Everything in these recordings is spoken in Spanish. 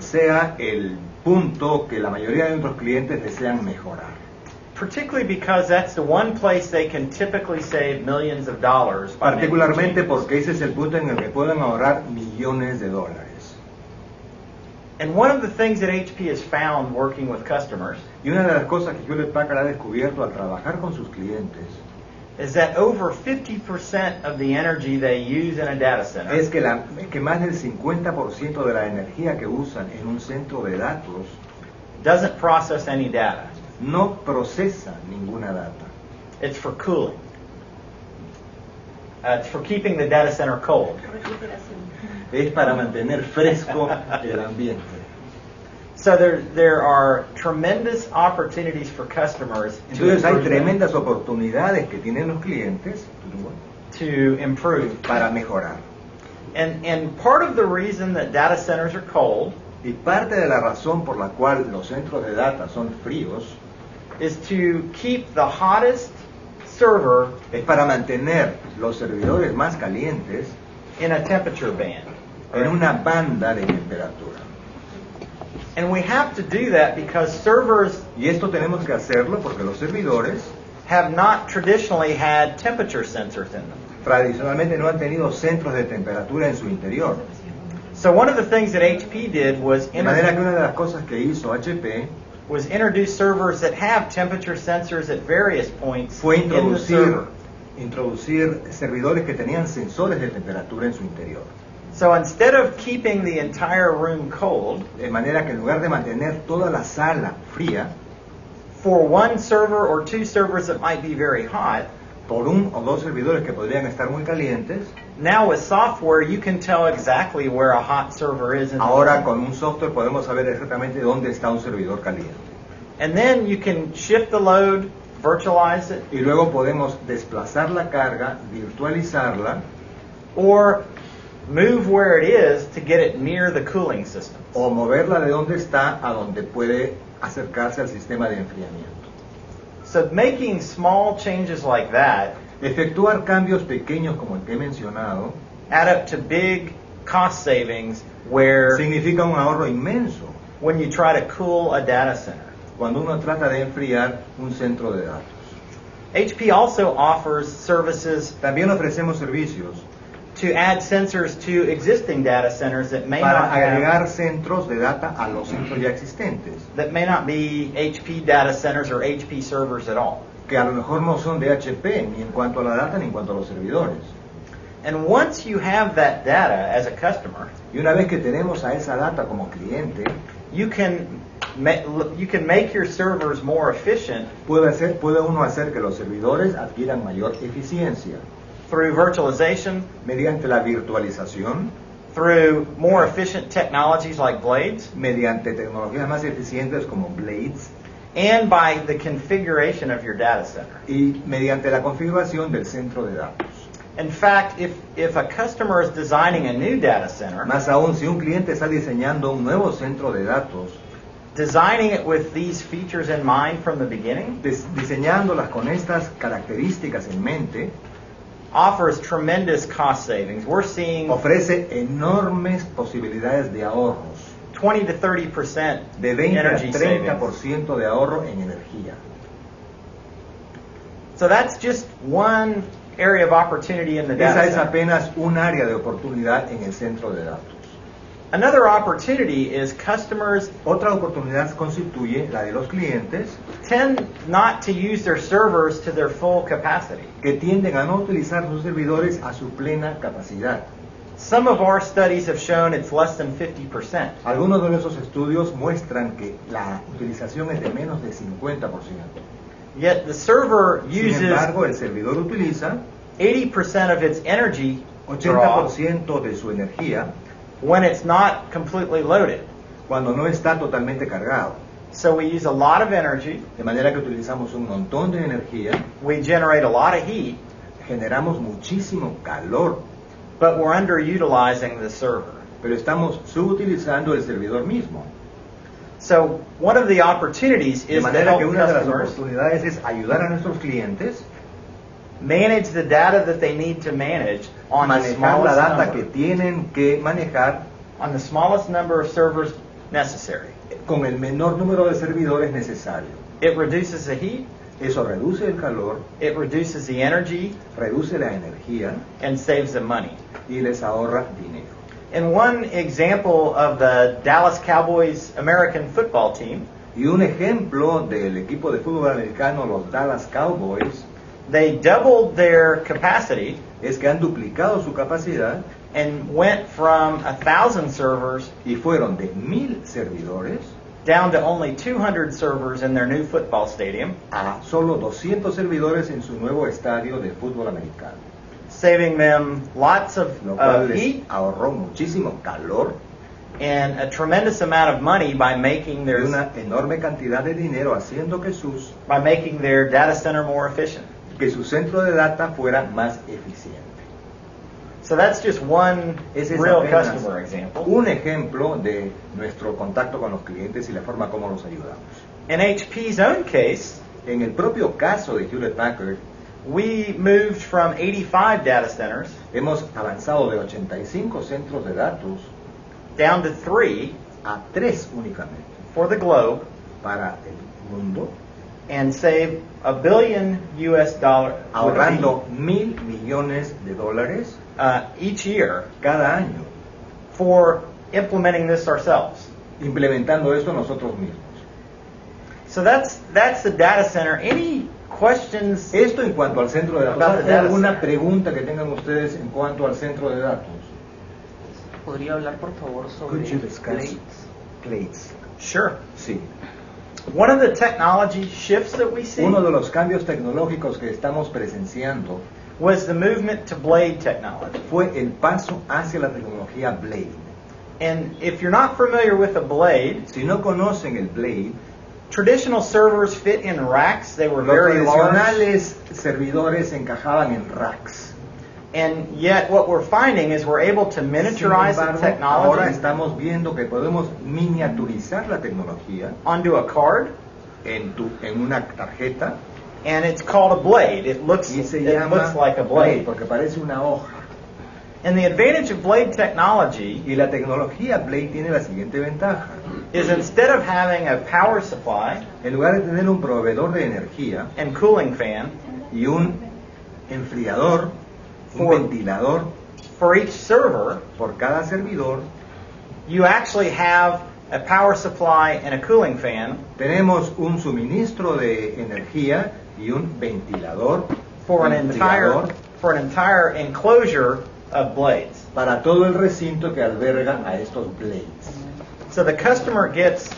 sea el punto que la mayoría de nuestros clientes desean mejorar. Particularly because that's the one place they can typically save millions of dollars. Particularmente porque ese es el punto en el que pueden ahorrar millones de dólares. And one of the things that HP has found working with customers Y una de las cosas que Hewlett Packard ha descubierto al trabajar con sus clientes is that over 50% of the energy they use in a data center es que más del 50% de la energía que usan en un centro de datos doesn't process any data. no procesa ninguna data. It's for cooling. It's for keeping the data center cold. Es para mantener fresco el ambiente. So there are tremendous opportunities for customers Entonces hay tremendas oportunidades que tienen los clientes to improve. para mejorar. And part of the reason that data centers are cold Y parte de la razón por la cual los centros de data son fríos is to keep the hottest server es para mantener los servidores más calientes in a temperature band. en una banda de temperatura. And we have to do that because servers Y esto tenemos que hacerlo porque los servidores have not traditionally had temperature sensors in them. tradicionalmente no han tenido centros de temperatura en su interior. So one of the things that HP did was De manera que una de las cosas que hizo HP introduce servers that have temperature sensors at various points fue in the server. introducir servidores que tenían sensores de temperatura en su interior. So instead of keeping the entire room cold, De manera que en lugar de mantener toda la sala fría, for one server or two servers that might be very hot, por un o dos servidores que podrían estar muy calientes, now with software you can tell exactly where a hot server is in the ahora room. con un software podemos saber exactamente dónde está un servidor caliente. And then you can shift the load, virtualize it, Y luego podemos desplazar la carga, virtualizarla, or move where it is to get it near the cooling system. o moverla de donde está a donde puede acercarse al sistema de enfriamiento. So making small changes like that Efectuar cambios pequeños como el que he mencionado add up to big cost savings where significa un ahorro inmenso when you try to cool a data center. cuando uno trata de enfriar un centro de datos. HP also offers services También ofrecemos servicios to add sensors to existing data centers that may para not have, agregar centros de data a los centros ya existentes, that may not be HP data centers or HP servers at all. que a lo mejor no son de HP ni en cuanto a la data ni en cuanto a los servidores. And once you have that data as a customer, Y una vez que tenemos a esa data como cliente, you can make your servers more efficient puede uno hacer que los servidores adquieran mayor eficiencia through virtualization, mediante la virtualización, through more efficient technologies like blades, mediante tecnologías más eficientes como blades and by the configuration of your data center. y mediante la configuración del centro de datos. In fact, if a customer is designing a new data center, Más aún, si un cliente está diseñando un nuevo centro de datos, designing it with these features in mind from the beginning diseñándolas con estas características en mente, offers tremendous cost savings. We're seeing ofrece enormes posibilidades de ahorros, 20 to 30% de 20 a energy savings. 30% de ahorro en energía. So that's just one area of opportunity in the Esa data es center. apenas un área de oportunidad en el centro de datos. Another opportunity is customers Otra oportunidad constituye la de los clientes tend not to use their servers to their full capacity. que tienden a no utilizar sus servidores a su plena capacidad. Some of our studies have shown it's less than 50%. Algunos de esos estudios muestran que la utilización es de menos de 50%. Yet the server Sin uses embargo, el servidor utiliza 80% of its energy draw 80% de su energía when it's not completely loaded. cuando no está totalmente cargado. So we use a lot of energy, De manera que utilizamos un montón de energía, we generate a lot of heat, generamos muchísimo calor, but we're underutilizing the server. pero estamos subutilizando el servidor mismo. So one of the opportunities De is to manera help que una de las customers oportunidades es ayudar a nuestros clientes manage the data that they need to manage on the manejar la smallest data que number. tienen que manejar on the smallest number of servers necessary. con el menor número de servidores necesario. It reduces the heat, Eso reduce el calor, it reduces the energy, reduce la energía and saves them money. y les ahorra dinero. In one example of the Dallas Cowboys American football team, Y un ejemplo del equipo de fútbol americano, los Dallas Cowboys, they doubled their capacity es que han duplicado su capacidad and went from 1,000 servers y fueron de 1,000 servidores down to only 200 servers in their new football stadium, a solo 200 servidores en su nuevo estadio de fútbol americano, saving them lots of lo cual les heat ahorró muchísimo calor and a tremendous amount of money by making y their una enorme cantidad de dinero haciendo que their data center more efficient. su centro de data fuera más eficiente. So that's just one Ese es real apenas customer example. un ejemplo de nuestro contacto con los clientes y la forma como los ayudamos. In HP's own case, En el propio caso de Hewlett Packard, we moved from 85 data centers hemos avanzado de 85 centros de datos down to 3 a 3 únicamente for the globe para el mundo, and saved $1 billion ahorrando $1,000 millones each year cada año, for implementing this ourselves. implementando esto nosotros mismos. So that's the data center. Any questions? Esto en cuanto al centro de datos. About the ¿Hay data alguna center. pregunta que tengan ustedes en cuanto al centro de datos? ¿Podría hablar, por favor, sobre Could you discuss Blades? Blades? Sure. Sí. One of the technology shifts that we see Uno de los cambios tecnológicos que estamos presenciando was the movement to blade technology. fue el paso hacia la tecnología Blade. And if you're not familiar with a blade, Si no conocen el Blade, traditional servers fit in racks. They were los very large. tradicionales servidores encajaban en racks. And yet what we're finding is we're able to Sin miniaturize the embargo, ahora technology estamos viendo que podemos miniaturizar la tecnología onto a card, en una tarjeta and it's called a blade. It looks y se llama like a blade. porque parece una hoja. And the advantage of blade technology Y la tecnología Blade tiene la siguiente ventaja. is instead of having a power supply En lugar de tener un proveedor de energía and cooling fan y un enfriador, un For- ventilador for each server, por cada servidor, you actually have a power supply and a cooling fan tenemos un suministro de energía y un ventilador for an enfriador entire enclosure of blades. para todo el recinto que alberga a estos blades. So the customer gets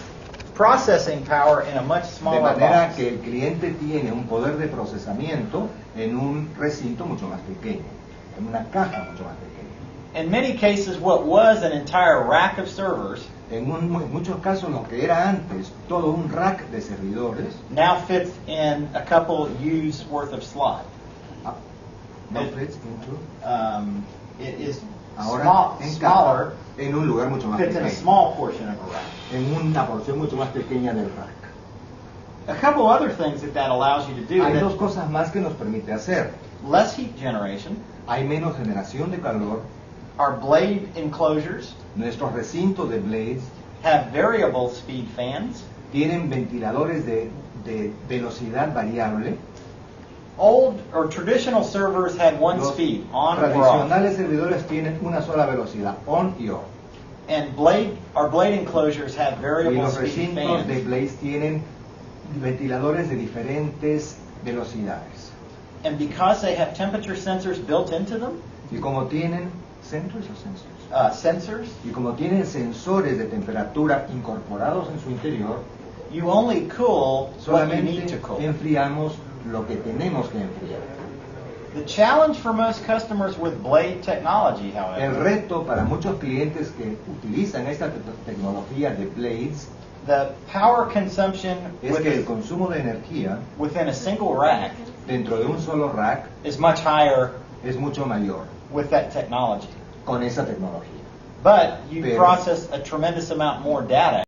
processing power in a much De smaller manera box. que el cliente tiene un poder de procesamiento en un recinto mucho más pequeño, en una caja mucho más pequeña. In many cases, what was an entire rack of servers En muchos casos lo que era antes todo un rack de servidores, now fits in a couple U's worth of slot. no fits into, It is ahora encaja smaller, en un lugar mucho más fits in a pequeño, small portion of a rack. en una porción mucho más pequeña del rack. A couple other things that allows you to do. Hay dos cosas más que nos permite hacer. Less heat generation. Hay menos generación de calor, Our blade enclosures nuestros recintos de blades have variable speed fans. tienen ventiladores de velocidad variable. Old or traditional servers had one Los speed, on or off. tradicionales servidores tienen una sola velocidad, on y off. And our blade enclosures have Y variable los speed recintos de fans. blades tienen ventiladores de diferentes velocidades. And because they have temperature sensors built into them, Y como tienen sensors, y como tienen sensores de temperatura incorporados en su interior, you only cool what you need to solamente cool. enfriamos lo que tenemos que enfriar. The challenge for most customers with blade technology, El however, reto para muchos clientes que utilizan esta tecnología de blades the power consumption es que el consumo de energía within a single rack dentro de un solo rack is much higher es mucho mayor with that technology. con esa tecnología. But you Pero- process a tremendous amount more data